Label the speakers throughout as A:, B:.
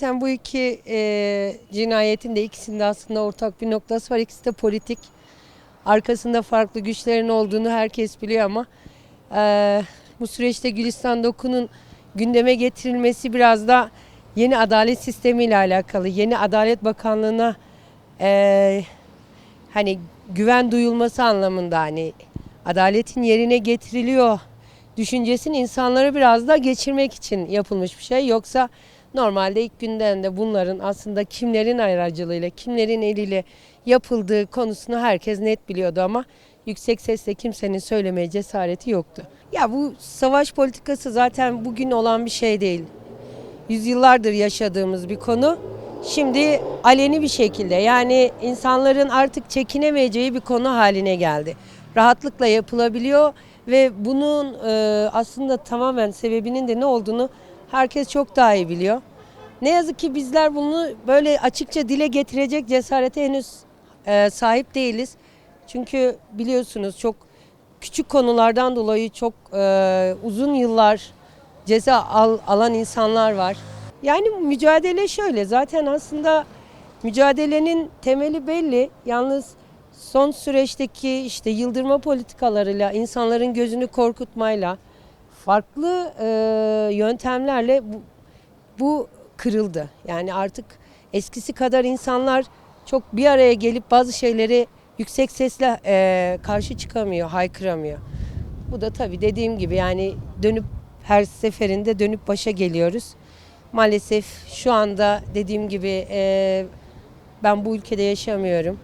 A: Zaten bu iki cinayetin de ikisinde aslında ortak bir noktası var. İkisi de politik. Arkasında farklı güçlerin olduğunu herkes biliyor ama bu süreçte Gülistan Doku'nun gündeme getirilmesi biraz da yeni adalet sistemiyle alakalı. Yeni Adalet Bakanlığı'na e, hani güven duyulması anlamında hani adaletin yerine getiriliyor düşüncesini insanlara biraz da geçirmek için yapılmış bir şey. Yoksa normalde ilk günden de bunların aslında kimlerin aracılığıyla, kimlerin eliyle yapıldığı konusunu herkes net biliyordu ama yüksek sesle kimsenin söylemeye cesareti yoktu. Ya bu savaş politikası zaten bugün olan bir şey değil. Yüzyıllardır yaşadığımız bir konu. Şimdi aleni bir şekilde yani insanların artık çekinemeyeceği bir konu haline geldi. Rahatlıkla yapılabiliyor ve bunun aslında tamamen sebebinin de ne olduğunu herkes çok daha iyi biliyor. Ne yazık ki bizler bunu böyle açıkça dile getirecek cesarete henüz sahip değiliz. Çünkü biliyorsunuz çok küçük konulardan dolayı çok uzun yıllar ceza alan insanlar var. Yani mücadele şöyle zaten aslında mücadelenin temeli belli. Yalnız son süreçteki işte yıldırma politikalarıyla, insanların gözünü korkutmayla, farklı yöntemlerle bu kırıldı. Yani artık eskisi kadar insanlar çok bir araya gelip bazı şeyleri yüksek sesle karşı çıkamıyor, haykıramıyor. Bu da tabii dediğim gibi yani dönüp her seferinde dönüp başa geliyoruz. Maalesef şu anda dediğim gibi ben bu ülkede yaşamıyorum.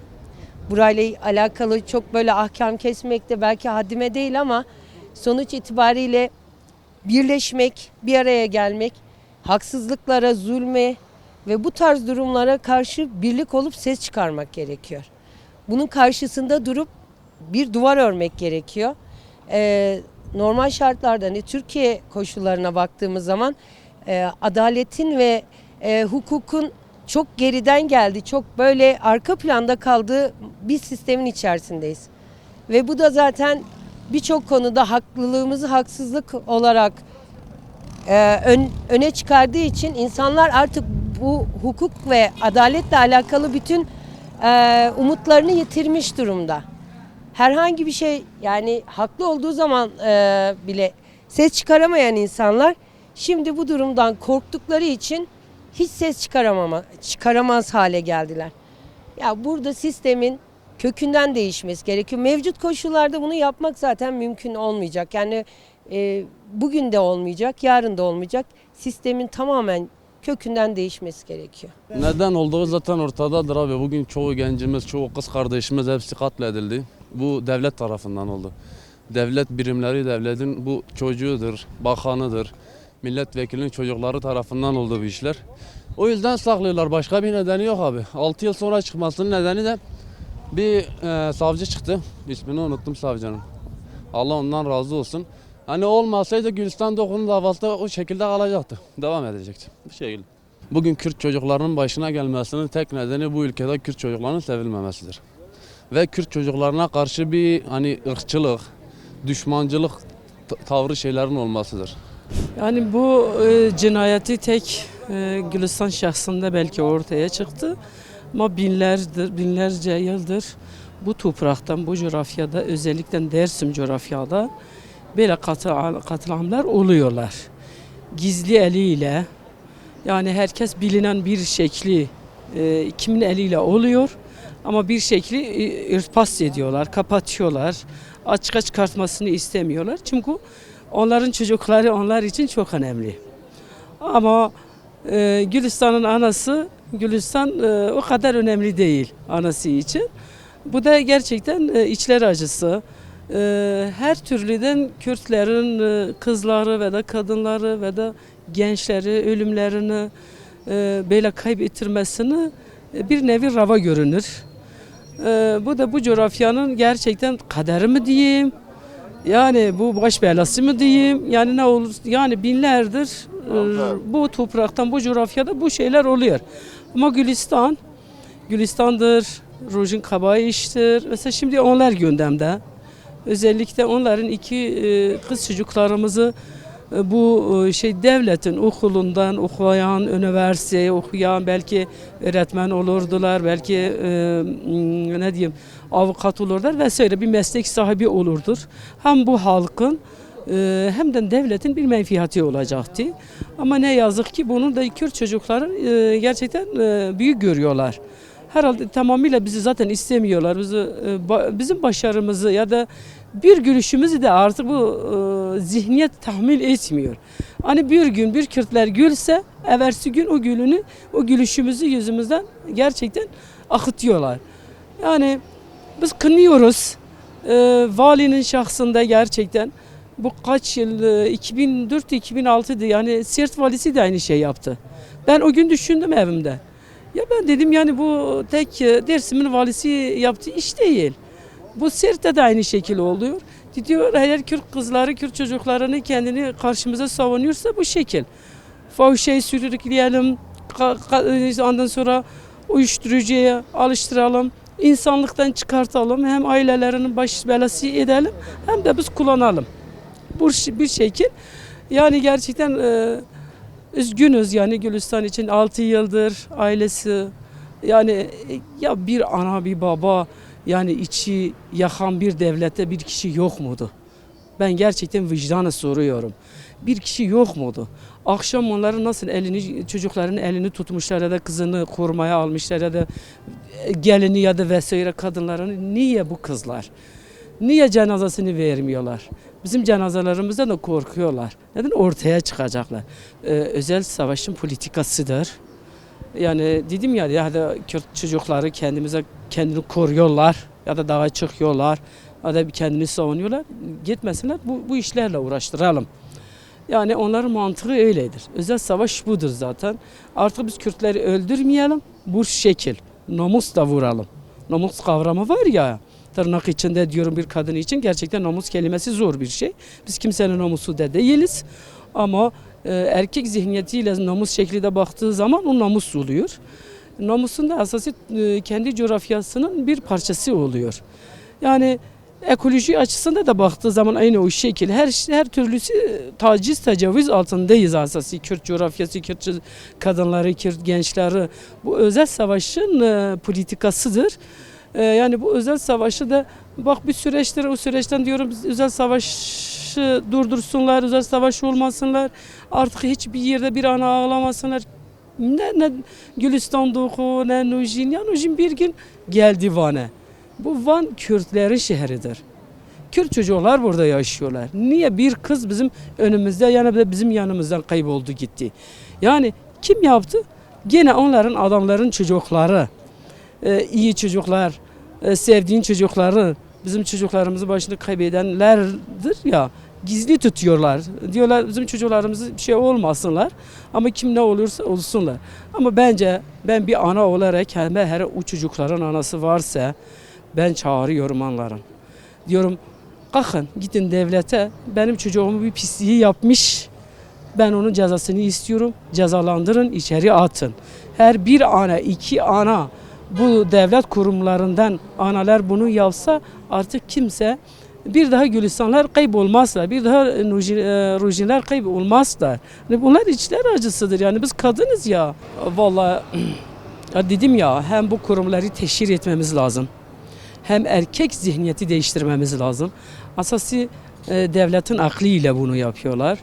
A: Burayla alakalı çok böyle ahkam kesmek de belki haddime değil ama sonuç itibariyle birleşmek, bir araya gelmek, haksızlıklara, zulme ve bu tarz durumlara karşı birlik olup ses çıkarmak gerekiyor. Bunun karşısında durup bir duvar örmek gerekiyor. Normal şartlarda hani Türkiye koşullarına baktığımız zaman adaletin ve hukukun çok geriden geldi, çok böyle arka planda kaldığı bir sistemin içerisindeyiz. Ve bu da zaten birçok konuda haklılığımızı haksızlık olarak öne çıkardığı için insanlar artık bu hukuk ve adaletle alakalı bütün umutlarını yitirmiş durumda. Herhangi bir şey yani haklı olduğu zaman bile ses çıkaramayan insanlar şimdi bu durumdan korktukları için hiç ses çıkaramaz hale geldiler. Ya burada sistemin kökünden değişmesi gerekiyor. Mevcut koşullarda bunu yapmak zaten mümkün olmayacak. Yani bugün de olmayacak, yarın da olmayacak. Sistemin tamamen kökünden değişmesi gerekiyor.
B: Neden olduğu zaten ortadadır abi. Bugün çoğu gencimiz, çoğu kız kardeşimiz hepsi katledildi. Bu devlet tarafından oldu. Devlet birimleri devletin bu çocuğudur, bakanıdır, milletvekilinin çocukları tarafından oldu bu işler. O yüzden saklıyorlar. Başka bir nedeni yok abi. 6 yıl sonra çıkmasının nedeni de bir savcı çıktı. İsmini unuttum savcının. Allah ondan razı olsun. Hani olmasaydı Gülistan Doku'nun davası o şekilde kalacaktı. Devam edecekti bu şekilde. Bugün Kürt çocuklarının başına gelmesinin tek nedeni bu ülkede Kürt çocuklarının sevilmemesidir. Ve Kürt çocuklarına karşı bir hani ırkçılık, düşmancılık tavrı şeylerin olmasıdır.
C: Yani bu cinayeti tek Gülistan şahsında belki ortaya çıktı. Ama binlerce yıldır bu topraktan, bu coğrafyada, özellikle Dersim coğrafyada böyle katliamlar oluyorlar. Gizli eliyle, yani herkes bilinen bir şekli kimin eliyle oluyor ama bir şekli örtbas ediyorlar, kapatıyorlar, açığa çıkartmasını istemiyorlar. Çünkü onların çocukları onlar için çok önemli. Ama Gülistan'ın anası, Gülistan o kadar önemli değil anası için. Bu da gerçekten içler acısı. Her türlüden Kürtlerin kızları ve da kadınları ve da gençleri ölümlerini böyle kaybettirmesini bir nevi rava görünür. Bu da bu coğrafyanın gerçekten kaderi mi diyeyim? Yani bu baş belası mı diyeyim? Yani ne olur? Yani binlerdir bu topraktan, bu coğrafyada bu şeyler oluyor. Ama Gülistan'dır, Rojin Kabayiş'tir. Mesela şimdi onlar gündemde. Özellikle onların iki kız çocuklarımızı bu devletin okulundan okuyan, üniversite okuyan, belki öğretmen olurdular, belki ne diyeyim avukat olurlar vesaire, bir meslek sahibi olurdur. Hem bu halkın hem de devletin bir menfaati olacaktı. Ama ne yazık ki bunun da Kürt çocukları gerçekten büyük görüyorlar. Herhalde tamamıyla bizi zaten istemiyorlar. Bizim başarımızı ya da bir gülüşümüzü de artık bu zihniyet tahmin etmiyor. Hani bir gün bir Kürtler gülse, evvelsi gün o gülüşümüzü yüzümüzden gerçekten akıtıyorlar. Yani biz kınıyoruz. Valinin şahsında gerçekten bu kaç yıl 2004-2006'dı, yani Siirt valisi de aynı şey yaptı. Ben o gün düşündüm evimde. Ya ben dedim yani bu tek Dersim'in valisi yaptığı iş değil. Bu Siirt'te de aynı şekilde oluyor. Diyor eğer Kürt kızları, Kürt çocuklarını kendini karşımıza savunuyorsa bu şekil. Fahişeyi sürükleyelim, ondan sonra uyuşturucuya alıştıralım, insanlıktan çıkartalım, hem ailelerinin baş belası edelim hem de biz kullanalım. Bu bir şekil. Yani gerçekten üzgünüz yani Gülistan için 6 yıldır ailesi yani ya bir ana bir baba yani içi yakan bir devlette bir kişi yok muydu? Ben gerçekten vicdanı soruyorum. Bir kişi yok muydu? Akşam onların nasıl çocukların elini tutmuşlar ya da kızını korumaya almışlar ya da gelini ya da vesaire kadınlarını, niye bu kızlar? Niye cenazesini vermiyorlar? Bizim cenazelerimizden de korkuyorlar. Neden? Ortaya çıkacaklar. Özel savaşın politikasıdır. Yani dedim ya da Kürt çocukları kendini koruyorlar ya da dağa çıkıyorlar ya da kendini savunuyorlar. Gitmesinler, bu işlerle uğraştıralım. Yani onların mantığı öyledir. Özel savaş budur zaten. Artık biz Kürtleri öldürmeyelim, bu şekil. Namus da vuralım. Namus kavramı var ya, tırnak içinde diyorum bir kadın için, gerçekten namus kelimesi zor bir şey. Biz kimsenin namusu da değiliz. Ama erkek zihniyetiyle namus şekilde baktığı zaman o namus oluyor. Namusun da asası kendi coğrafyasının bir parçası oluyor. Yani ekoloji açısından da baktığı zaman aynı o şekil. Her türlüsü taciz, tecavüz altındayız asası. Kürt coğrafyası, Kürt kadınları, Kürt gençleri. Bu özel savaşın politikasıdır. Yani bu özel savaşı da bak bir süreçtir, o süreçten diyorum özel savaşı durdursunlar, özel savaş olmasınlar. Artık hiçbir yerde bir ana ağlamasınlar. Ne Gülistan Doğu, ne Nujin. Ya Nujin bir gün geldi Van'a. Bu Van Kürtlerin şehridir. Kürt çocuklar burada yaşıyorlar. Niye bir kız bizim önümüzde yani bizim yanımızdan kayboldu gitti? Yani kim yaptı? Gene onların adamların çocukları. İyi çocuklar, sevdiğin çocukları, bizim çocuklarımızı başını kaybedenlerdir ya, gizli tutuyorlar. Diyorlar bizim çocuklarımız bir şey olmasınlar ama kim ne olursa olsunlar. Ama bence ben bir ana olarak her o çocukların anası varsa ben çağırıyorum onların. Diyorum kalkın gidin devlete, benim çocuğumu bir pisliği yapmış. Ben onun cezasını istiyorum. Cezalandırın, içeri atın. Her bir ana, iki ana bu devlet kurumlarından analar bunu yapsa artık kimse bir daha Gülistanlar kaybolmazlar. Bir daha Rujinler kaybolmazlar. Yani bunlar içler acısıdır. Yani biz kadınız ya. Vallahi ya dedim ya, hem bu kurumları teşhir etmemiz lazım. Hem erkek zihniyeti değiştirmemiz lazım. Asası devletin aklıyla bunu yapıyorlar.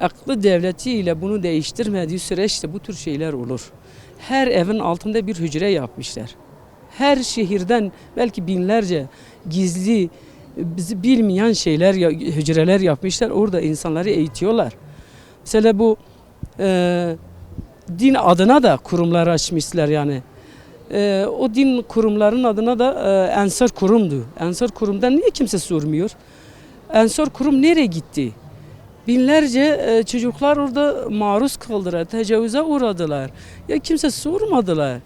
C: Aklı devletiyle bunu değiştirmediği süreçte bu tür şeyler olur. Her evin altında bir hücre yapmışlar. Her şehirden belki binlerce gizli, bizi bilmeyen hücreler yapmışlar. Orada insanları eğitiyorlar. Mesela bu din adına da kurumlar açmışlar yani. O din kurumların adına da Ensar Kurum'du. Ensar Kurum'dan niye kimse sormuyor? Ensar Kurum nereye gitti? Binlerce çocuklar orada maruz kaldılar, tecavüze uğradılar. Ya kimse sormadılar.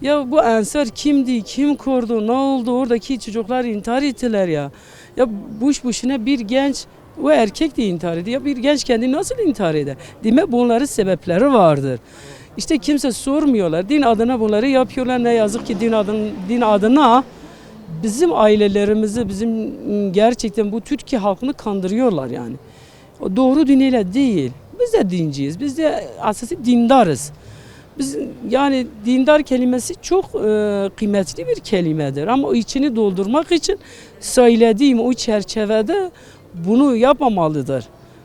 C: Ya bu Ensar kimdi, kim kurdu, ne oldu? Oradaki çocuklar intihar ettiler ya. Ya boş boşuna bir genç, o erkek de intihar ediyor. Ya bir genç kendini nasıl intihar eder? Demek bunların sebepleri vardır. İşte kimse sormuyorlar. Din adına bunları yapıyorlar. Ne yazık ki din adına bizim ailelerimizi, bizim gerçekten bu Türkiye halkını kandırıyorlar yani. Doğru dinle değil. Biz de dinciyiz. Biz de asası dindarız. Biz yani dindar kelimesi çok kıymetli bir kelimedir ama o içini doldurmak için söylediğim o çerçevede bunu yapmamalıdır.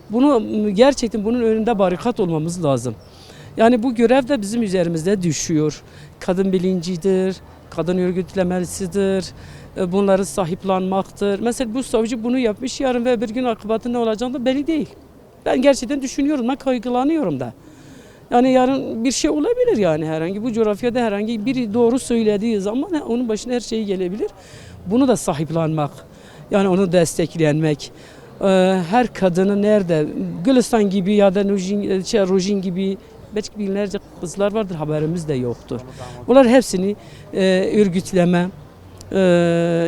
C: Bunu gerçekten bunun önünde barikat olmamız lazım. Yani bu görev de bizim üzerimizde düşüyor. Kadın bilincidir, kadın örgütlemesidir, bunları sahiplenmaktır. Mesela bu savcı bunu yapmış, yarın ve bir gün akıbeti ne olacağı da belli değil. Ben gerçekten düşünüyorum, ben kaygılanıyorum da. Yani yarın bir şey olabilir yani herhangi bu coğrafyada herhangi biri doğru söylediği zaman onun başına her şey gelebilir. Bunu da sahiplenmek, yani onu desteklemek. Her kadını nerede, Gülistan gibi ya da Rojin gibi belki binlerce kızlar vardır haberimiz de yoktur. Bunlar hepsini örgütleme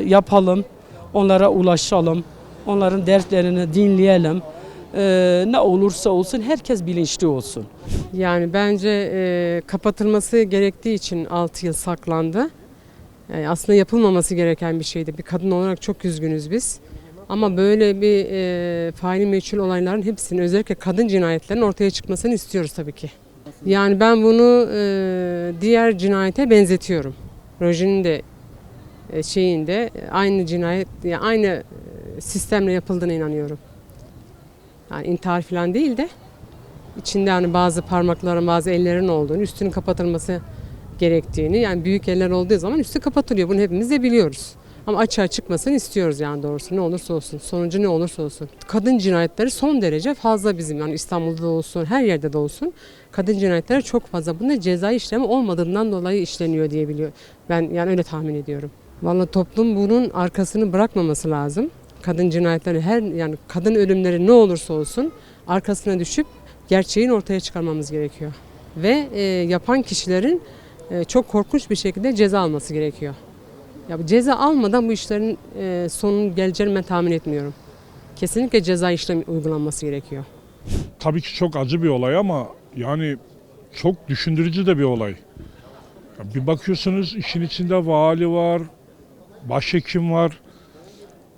C: yapalım, onlara ulaşalım, onların dertlerini dinleyelim. Ne olursa olsun herkes bilinçli olsun.
D: Yani bence kapatılması gerektiği için 6 yıl saklandı. Yani aslında yapılmaması gereken bir şeydi. Bir kadın olarak çok üzgünüz biz. Ama böyle bir faili meçhul olayların hepsinin özellikle kadın cinayetlerinin ortaya çıkmasını istiyoruz tabii ki. Yani ben bunu diğer cinayete benzetiyorum. Rojin'in de şeyinde aynı cinayet, yani aynı sistemle yapıldığına inanıyorum. Yani intihar falan değil de içinde hani bazı parmakların, bazı ellerin olduğunu, üstünün kapatılması gerektiğini, yani büyük eller olduğu zaman üstü kapatılıyor. Bunu hepimiz de biliyoruz. Ama açığa çıkmasını istiyoruz yani doğrusu ne olursa olsun. Sonucu ne olursa olsun. Kadın cinayetleri son derece fazla bizim yani İstanbul'da da olsun, her yerde de olsun. Kadın cinayetleri çok fazla. Bunda cezai işlemi olmadığından dolayı işleniyor diye biliyor. Ben yani öyle tahmin ediyorum. Vallahi toplum bunun arkasını bırakmaması lazım. Kadın cinayetleri yani kadın ölümleri ne olursa olsun arkasına düşüp gerçeğin ortaya çıkarmamız gerekiyor. Ve yapan kişilerin çok korkunç bir şekilde ceza alması gerekiyor. Ya bu ceza almadan bu işlerin sonunun geleceğini ben tahmin etmiyorum. Kesinlikle ceza işlemi uygulanması gerekiyor.
E: Tabii ki çok acı bir olay ama yani çok düşündürücü de bir olay. Ya bir bakıyorsunuz işin içinde vali var, başhekim var.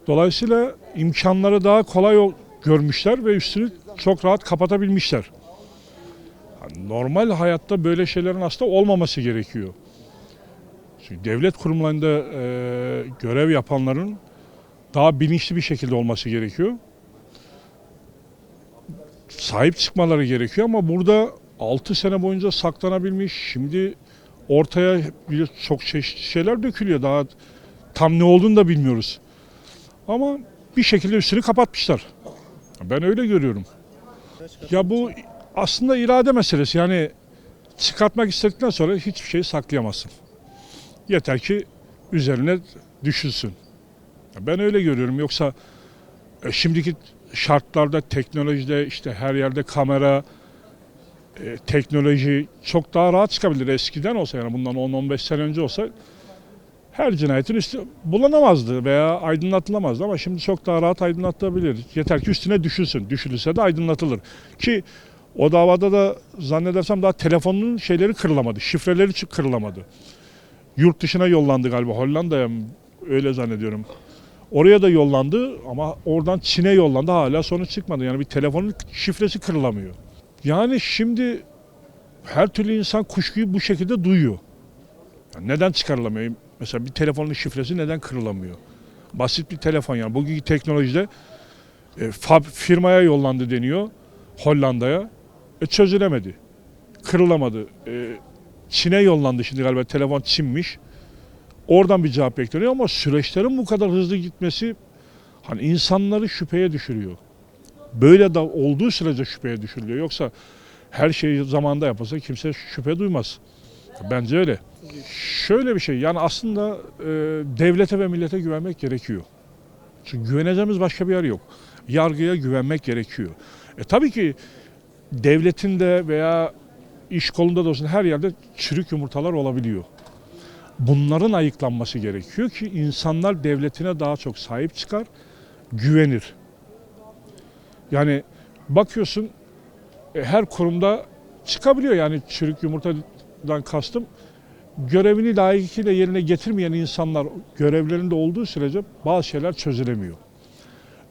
E: Dolayısıyla imkanları daha kolay görmüşler ve üstünü çok rahat kapatabilmişler. Yani normal hayatta böyle şeylerin aslında olmaması gerekiyor. Çünkü devlet kurumlarında görev yapanların daha bilinçli bir şekilde olması gerekiyor. Sahip çıkmaları gerekiyor ama burada 6 sene boyunca saklanabilmiş, şimdi ortaya çok çeşitli şeyler dökülüyor. Daha tam ne olduğunu da bilmiyoruz. Ama bir şekilde üstünü kapatmışlar. Ben öyle görüyorum. Ya bu aslında irade meselesi. Yani çıkartmak istedikten sonra hiçbir şeyi saklayamazsın. Yeter ki üzerine düşünsün. Ben öyle görüyorum. Yoksa şimdiki şartlarda, teknolojide işte her yerde kamera, teknoloji çok daha rahat çıkabilir. Eskiden olsa yani bundan 10-15 sene önce olsa her cinayetin üstü bulunamazdı veya aydınlatılamazdı ama şimdi çok daha rahat aydınlatılabilir. Yeter ki üstüne düşünsün. Düşünülse de aydınlatılır. Ki o davada da zannedersem daha telefonun şeyleri kırılamadı. Şifreleri kırılamadı. Yurt dışına yollandı galiba. Hollanda'ya öyle zannediyorum. Oraya da yollandı ama oradan Çin'e yollandı. Hala sonuç çıkmadı. Yani bir telefonun şifresi kırılamıyor. Yani şimdi her türlü insan kuşkuyu bu şekilde duyuyor. Yani neden çıkarılamıyor? Mesela bir telefonun şifresi neden kırılamıyor? Basit bir telefon yani. Bugünkü teknolojide firmaya yollandı deniyor Hollanda'ya. Çözülemedi. Kırılamadı. Çin'e yollandı şimdi galiba telefon Çin'miş. Oradan bir cevap bekleniyor ama süreçlerin bu kadar hızlı gitmesi hani insanları şüpheye düşürüyor. Böyle de olduğu sürece şüpheye düşürülüyor. Yoksa her şey zamanında yapılsa kimse şüphe duymaz. Bence öyle. Şöyle bir şey yani aslında devlete ve millete güvenmek gerekiyor. Çünkü güveneceğimiz başka bir yer yok. Yargıya güvenmek gerekiyor. Tabii ki devletin de veya iş kolunda da olsun her yerde çürük yumurtalar olabiliyor. Bunların ayıklanması gerekiyor ki insanlar devletine daha çok sahip çıkar, güvenir. Yani bakıyorsun her kurumda çıkabiliyor yani çürük yumurtadan kastım. Görevini layıkıyla yerine getirmeyen insanlar görevlerinde olduğu sürece bazı şeyler çözülemiyor.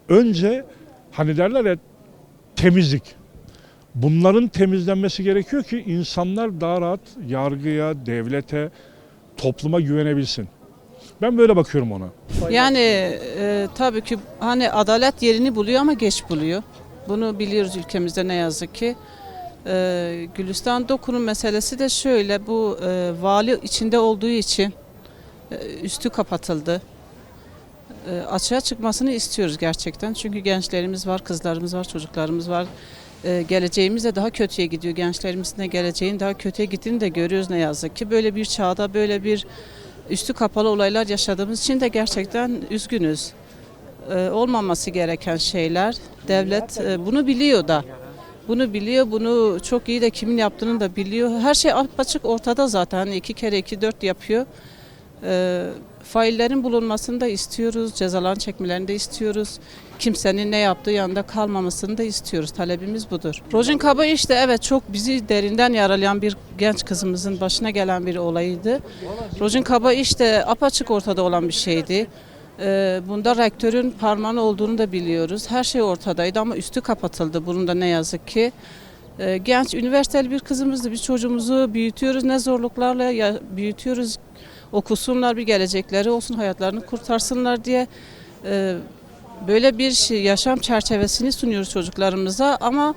E: Önce hani derler ya temizlik. Bunların temizlenmesi gerekiyor ki insanlar daha rahat yargıya, devlete, topluma güvenebilsin. Ben böyle bakıyorum ona.
F: Yani tabii ki hani adalet yerini buluyor ama geç buluyor. Bunu biliyoruz ülkemizde ne yazık ki. Gülistan Doku'nun meselesi de şöyle, bu vali içinde olduğu için üstü kapatıldı. Açığa çıkmasını istiyoruz gerçekten. Çünkü gençlerimiz var, kızlarımız var, çocuklarımız var. Geleceğimiz de daha kötüye gidiyor. Gençlerimizin de geleceğin daha kötüye gittiğini de görüyoruz ne yazık ki. Böyle bir çağda böyle bir üstü kapalı olaylar yaşadığımız için de gerçekten üzgünüz. Olmaması gereken şeyler. Devlet bunu biliyor da. Bunu biliyor, bunu çok iyi de kimin yaptığını da biliyor. Her şey açık ortada zaten. Hani 2 kere 2 4 yapıyor. Faillerin bulunmasını da istiyoruz, cezaların çekmelerini de istiyoruz. Kimsenin ne yaptığı yanında kalmamasını da istiyoruz. Talebimiz budur. Rojin Kaba işte evet çok bizi derinden yaralayan bir genç kızımızın başına gelen bir olayıydı. Rojin Kaba işte apaçık ortada olan bir şeydi. Bunda rektörün parmağını olduğunu da biliyoruz. Her şey ortadaydı ama üstü kapatıldı bunun da ne yazık ki. Genç, üniversiteli bir kızımızdı. Biz çocuğumuzu büyütüyoruz. Ne zorluklarla büyütüyoruz. Okusunlar, bir gelecekleri olsun, hayatlarını kurtarsınlar diye böyle bir yaşam çerçevesini sunuyoruz çocuklarımıza ama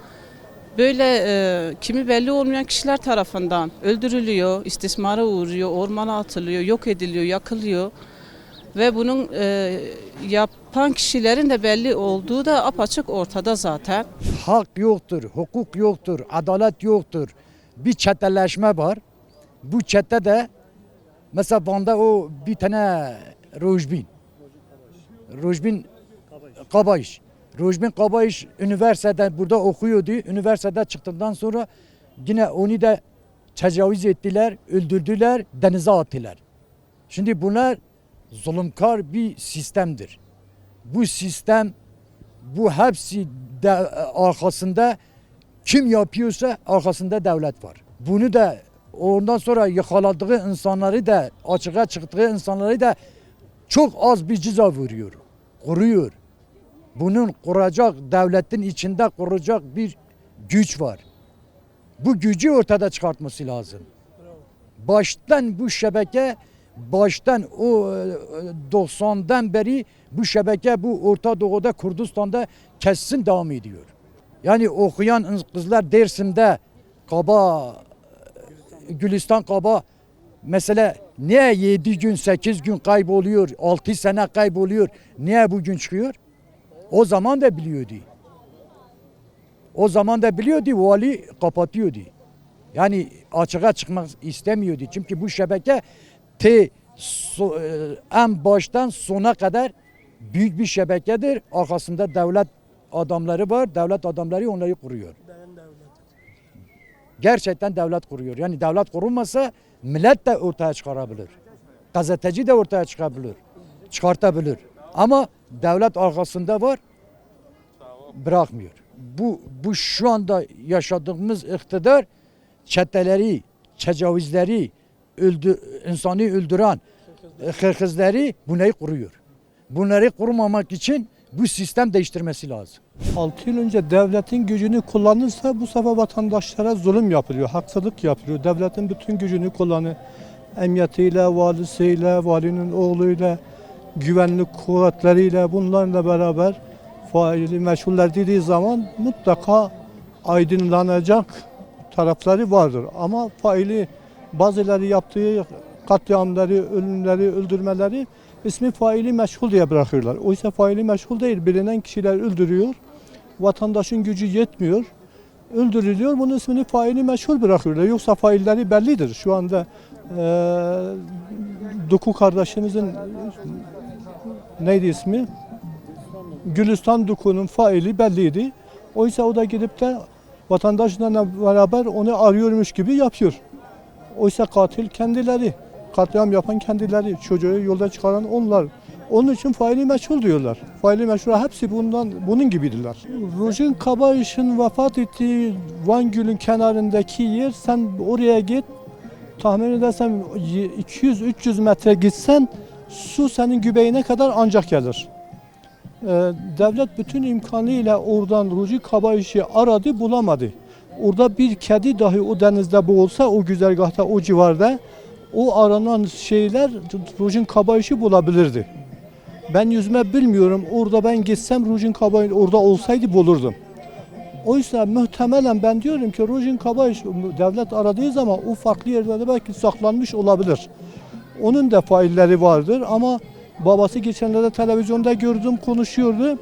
F: böyle kimi belli olmayan kişiler tarafından öldürülüyor, istismara uğruyor, ormana atılıyor, yok ediliyor, yakılıyor ve bunun yapan kişilerin de belli olduğu da apaçık ortada zaten.
G: Hak yoktur, hukuk yoktur, adalet yoktur. Bir çeteleşme var. Bu çete de mesela Van'da o bir tane Rojbin Kabayış. Rojbin Kabayış üniversitede burada okuyordu. Üniversitede çıktıktan sonra yine onu da tecavüz ettiler, öldürdüler, denize attılar. Şimdi bunlar zulümkar bir sistemdir. Bu sistem, bu hepsi de arkasında kim yapıyorsa arkasında devlet var. Bunu da ondan sonra yakaladığı insanları da açığa çıktığı insanları da çok az bir ceza vuruyor, kuruyor. Bunun kuracak devletin içinde kuracak bir güç var. Bu gücü ortada çıkartması lazım. Baştan bu şebeke, baştan o 90'dan beri bu şebeke bu Orta Doğu'da, Kürdistan'da kesin devam ediyor. Yani okuyan kızlar Dersim'de Kaba, Gülistan Kaba mesela niye 7 gün 8 gün kayboluyor, 6 sene kayboluyor, niye bugün çıkıyor? O zaman da biliyordu. O zaman da biliyordu, vali kapatıyordu. Yani açığa çıkmak istemiyordu. Çünkü bu şebeke en baştan sona kadar büyük bir şebekedir. Arkasında devlet adamları var. Devlet adamları onları kuruyor. Gerçekten devlet kuruyor. Yani devlet kurulmasa millet de ortaya çıkarabilir. Gazeteci de ortaya çıkartabilir. Ama devlet arkasında var, bırakmıyor. Bu şu anda yaşadığımız iktidar çeteleri, tecavüzleri, insanı öldüren hırkızları bunları kuruyor. Bunları kurmamak için bu sistem değiştirmesi lazım.
H: 6 yıl önce devletin gücünü kullanırsa bu sefer vatandaşlara zulüm yapılıyor, haksızlık yapılıyor. Devletin bütün gücünü kullanıyor. Emniyetiyle, valisiyle, valinin oğluyla, güvenlik kuvvetleriyle bunlarla beraber faili meşhuller dediği zaman mutlaka aydınlanacak tarafları vardır. Ama faili bazıları yaptığı katliamları, ölümleri, öldürmeleri ismi faili meşhul diye bırakıyorlar. Oysa faili meşhul değil, bilinen kişiler öldürüyor. Vatandaşın gücü yetmiyor. Öldürülüyor, bunun ismini faili meşhul bırakıyorlar. Yoksa failleri bellidir. Şu anda Doku kardeşimizin neydi ismi? Gülistan Doku'nun faili belliydi. Oysa o da gidip de vatandaşla beraber onu arıyormuş gibi yapıyor. Oysa katil kendileri. Katliam yapan kendileri. Çocuğu yolda çıkaran onlar. Onun için faili meşhul diyorlar. Faili meşhul hepsi bunun gibidirler. Rojin Kabayış'ın vefat ettiği Van Gölü'nün kenarındaki yer, sen oraya git. Tahmin edersem 200-300 metre gitsen su senin göbeğine kadar ancak gelir. Devlet bütün imkanıyla oradan Ruci Kabayiş'i aradı, bulamadı. Orada bir kedi dahi o denizde boğulsa, o güzergahta, o civarda o aranan şeyler Ruci Kabayiş'i bulabilirdi. Ben yüzme bilmiyorum. Orada ben gitsem Ruci Kabayış orada olsaydı bulurdum. Oysa muhtemelen ben diyorum ki Ruci Kabayış devlet aradığı zaman o farklı yerlerde belki saklanmış olabilir. Onun da failleri vardır ama babası geçenlerde televizyonda gördüm konuşuyordu.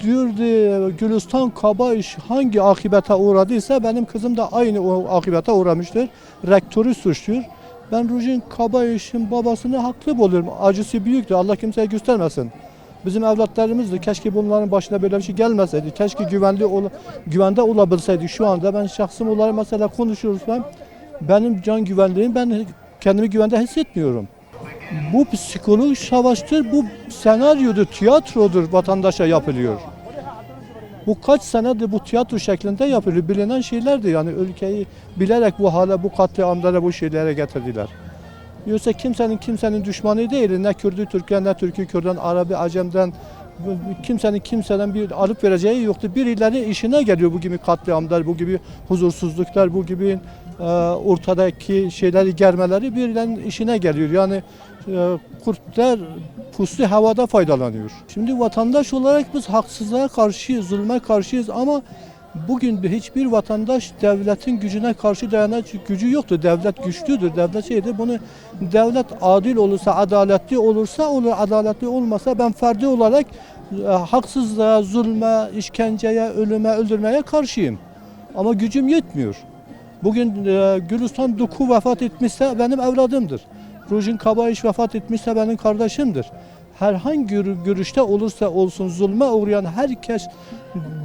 H: Diyordu Gülistan Kabayış hangi akıbete uğradıysa benim kızım da aynı o akıbete uğramıştır. Rektörü suçluyor. Ben Ruci Kabayış'ın babasını haklı buluyorum. Acısı büyüktür. Allah kimseye göstermesin. Bizim evlatlarımızdı. Keşke bunların başına böyle bir şey gelmeseydi. Keşke güvende olabilseydi. Şu anda ben şahsım olarak mesela konuşursam benim can güvenliğim, ben kendimi güvende hissetmiyorum. Bu psikolojik savaştır, bu senaryodur, tiyatrodur vatandaşa yapılıyor. Bu kaç senedir bu tiyatro şeklinde yapılıyor. Bilinen şeylerdi yani ülkeyi bilerek bu hale, bu katliamlara, bu şeylere getirdiler. Yoksa kimsenin düşmanı değil. Ne Kürdü Türk'ten, ne Türk'ü Kürt'ten, Arabi, Acem'den kimseden bir alıp vereceği yoktu. Birileri işine geliyor bu gibi katliamlar, bu gibi huzursuzluklar, bu gibi ortadaki şeyleri germeleri birilerinin işine geliyor. Yani kurtlar puslu havada faydalanıyor. Şimdi vatandaş olarak biz haksızlığa karşıyız, zulme karşıyız ama bugün hiçbir vatandaş devletin gücüne karşı dayanacak gücü yoktur. Devlet güçlüdür, devlet şeydir. Bunu devlet adil olursa, adaletli olursa olur, adaletli olmasa ben ferdi olarak haksızlığa, zulme, işkenceye, ölüme, öldürmeye karşıyım. Ama gücüm yetmiyor. Bugün Gülistan Duku vefat etmişse benim evladımdır. Ruci Kabayış vefat etmişse benim kardeşimdir. Herhangi görüşte olursa olsun zulme uğrayan herkes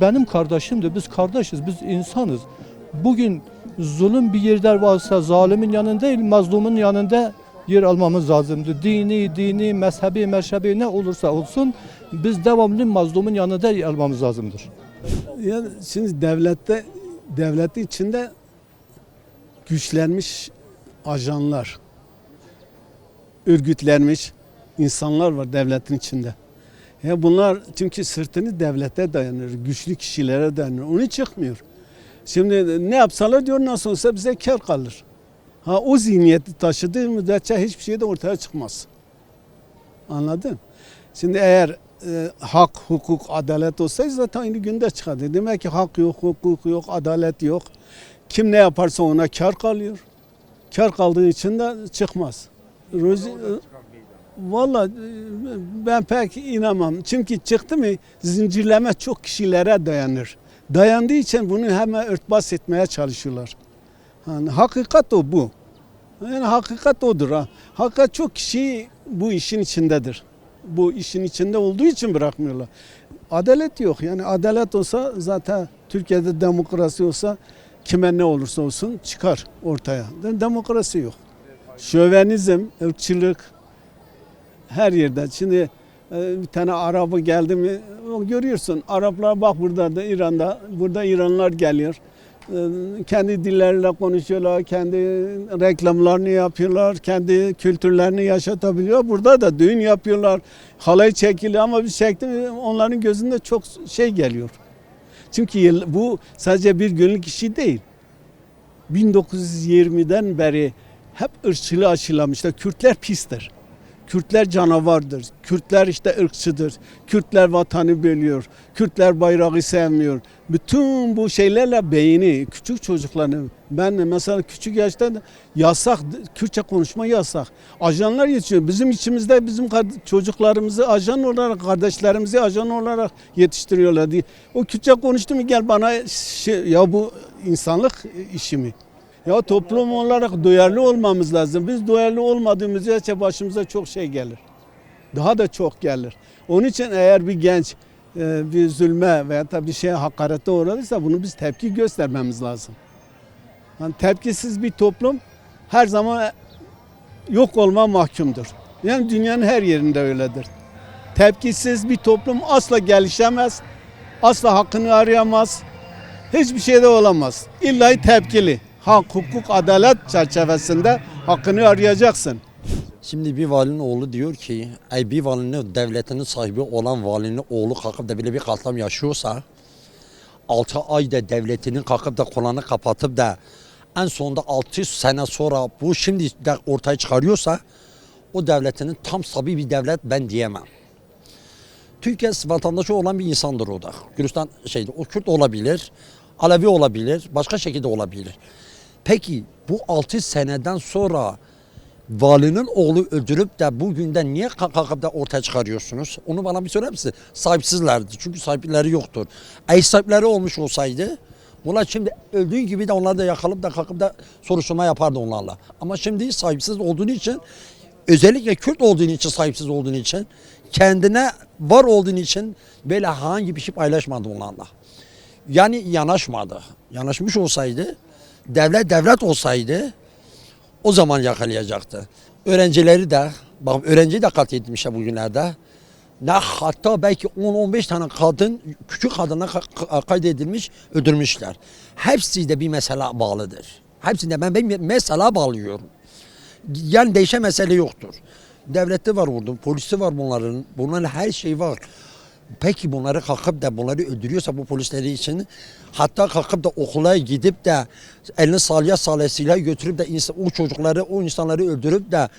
H: benim kardeşimdir. Biz kardeşiz, biz insanız. Bugün zulüm bir yerde varsa zalimin yanında değil, mazlumun yanında yer almamız lazımdır. Dini, mezhebi ne olursa olsun biz devamlı mazlumun yanında yer almamız lazımdır.
I: Yani şimdi devletin içinde güçlenmiş ajanlar, örgütlenmiş insanlar var devletin içinde. Ya bunlar çünkü sırtını devlete dayanır, güçlü kişilere dayanır. Onu çıkmıyor. Şimdi ne yapsalar diyor nasıl olsa bize kar kalır. O zihniyeti taşıdığı müddetçe hiçbir şey de ortaya çıkmaz. Anladın? Şimdi eğer hak, hukuk, adalet olsaydı zaten aynı günde çıkardı. Demek ki hak yok, hukuk yok, adalet yok. Kim ne yaparsa ona kar kalıyor. Kar kaldığı için de çıkmaz. Vallahi ben pek inanmam. Çünkü çıktı mı zincirleme çok kişilere dayanır. Dayandığı için bunu hemen örtbas etmeye çalışıyorlar. Yani hakikat o bu. Yani hakikat odur. Hakikat çok kişi bu işin içindedir. Bu işin içinde olduğu için bırakmıyorlar. Adalet yok. Yani adalet olsa zaten Türkiye'de demokrasi olsa kime ne olursa olsun çıkar ortaya. Demokrasi yok. Şövenizm, ırkçılık her yerde. Şimdi bir tane Arap'ı geldi mi görüyorsun. Araplar bak burada da İran'da. Burada İranlılar geliyor. Kendi dilleriyle konuşuyorlar. Kendi reklamlarını yapıyorlar. Kendi kültürlerini yaşatabiliyor. Burada da düğün yapıyorlar. Halay çekiliyor ama biz çektik onların gözünde çok şey geliyor. Çünkü bu sadece bir günlük işi değil. 1920'den beri hep ırkçılığı aşılamışlar. Kürtler pistir. Kürtler canavardır. Kürtler işte ırkçıdır. Kürtler vatanı bölüyor. Kürtler bayrağı sevmiyor. Bütün bu şeylerle beyni, küçük çocukların, ben mesela küçük yaşta yasak, Kürtçe konuşma yasak. Ajanlar yetişiyor. Bizim içimizde bizim çocuklarımızı ajan olarak, kardeşlerimizi ajan olarak yetiştiriyorlar diye. O Kürtçe konuştu mu gel bana ya bu insanlık işi mi? Ya toplum olarak duyarlı olmamız lazım. Biz duyarlı olmadığımız için başımıza çok şey gelir. Daha da çok gelir. Onun için eğer bir genç bir zulme veya da bir şeye hakarete uğradıysa bunu biz tepki göstermemiz lazım. Yani tepkisiz bir toplum her zaman yok olma mahkumdur. Yani dünyanın her yerinde öyledir. Tepkisiz bir toplum asla gelişemez, asla hakkını arayamaz, hiçbir şeyde olamaz. İlla tepkili. Hak, hukuk, adalet çerçevesinde hakkını arayacaksın.
J: Şimdi bir valinin oğlu diyor ki, bir valinin devletinin sahibi olan valinin oğlu kalkıp da böyle bir katliam yaşıyorsa, 6 ayda devletinin kalkıp da kulağını kapatıp da en sonunda 6 sene sonra bu şimdi de ortaya çıkarıyorsa, o devletinin tam sabi bir devlet ben diyemem. Türkiye vatandaşı olan bir insandır o da. Gülistan o Kürt olabilir, Alevi olabilir, başka şekilde olabilir. Peki bu 6 seneden sonra valinin oğlu öldürüp de bugünden niye kalkıp da ortaya çıkarıyorsunuz? Onu bana bir söyler misin? Sahipsizlerdi. Çünkü sahipleri yoktur. Sahipleri olmuş olsaydı bunlar şimdi öldüğü gibi de onları da yakalıp da kalkıp da soruşturma yapardı onlarla. Ama şimdi sahipsiz olduğu için, özellikle Kürt olduğu için, sahipsiz olduğu için, kendine var olduğu için böyle herhangi bir şey paylaşmadı onlarla. Yani yanaşmadı. Yanaşmış olsaydı, devlet olsaydı o zaman yakalayacaktı. Öğrencileri de, bak öğrenciyi de katletmişler bugünlerde. Ne hatta belki 10-15 tane kadın, küçük kadına kaydedilmiş, öldürmüşler. Hepsi de bir mesele bağlıdır. Hepsinde ben bir mesele bağlıyorum. Yani değişen mesele yoktur. Devleti var burada, polisi var bunların, bunların her şeyi var. Peki bunları kalkıp da bunları öldürüyorsa bu polisleri için, hatta kalkıp da okula gidip de elini salya götürüp de o çocukları, o insanları öldürüp de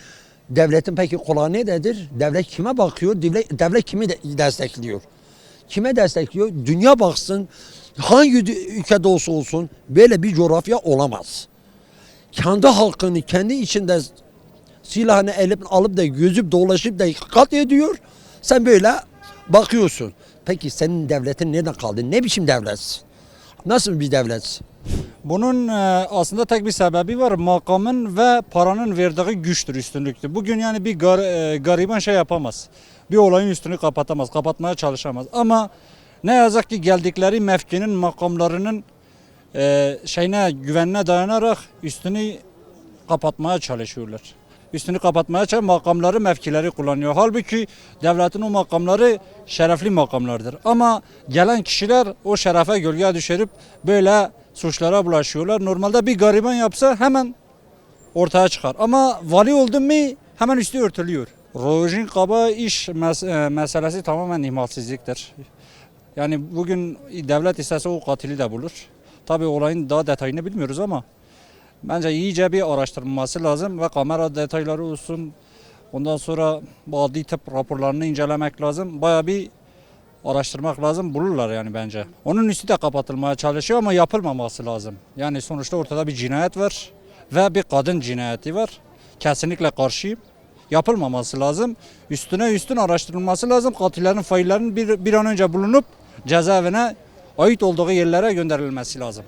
J: devletin peki kulağı nedir? Devlet kime bakıyor? Devlet kimi destekliyor? Kime destekliyor? Dünya baksın, hangi ülkede olsun böyle bir coğrafya olamaz. Kendi halkını kendi içinde silahını alıp da gözüp dolaşıp da katlediyor. Sen böyle bakıyorsun. Peki senin devletin nereden kaldı? Ne biçim devlet? Nasıl bir devlet?
K: Bunun aslında tek bir sebebi var. Makamın ve paranın verdiği güçtür, üstünlüktür. Bugün yani bir gariban şey yapamaz. Bir olayın üstünü kapatamaz, kapatmaya çalışamaz. Ama ne yazık ki geldikleri mevkinin, makamlarının güvenine dayanarak üstünü kapatmaya çalışıyorlar. Üstünü kapatmaya çalışan makamları, mevkileri kullanıyor. Halbuki devletin o makamları şerefli makamlardır. Ama gelen kişiler o şerefe gölge düşürüp böyle suçlara bulaşıyorlar. Normalde bir gariban yapsa hemen ortaya çıkar. Ama vali oldu mu hemen üstü örtülüyor. Rojin Kaba iş meselesi tamamen ihmalsizliktir. Yani bugün devlet istese o katili de bulur. Tabii olayın daha detayını bilmiyoruz ama bence iyice bir araştırılması lazım ve kamera detayları olsun. Ondan sonra adli tıp raporlarını incelemek lazım. Bayağı bir araştırmak lazım. Bulurlar yani bence. Onun üstü de kapatılmaya çalışıyor ama yapılmaması lazım. Yani sonuçta ortada bir cinayet var ve bir kadın cinayeti var. Kesinlikle karşıyım. Yapılmaması lazım. Üstüne araştırılması lazım. Katillerin, faillerin bir an önce bulunup cezaevine ait olduğu yerlere gönderilmesi lazım.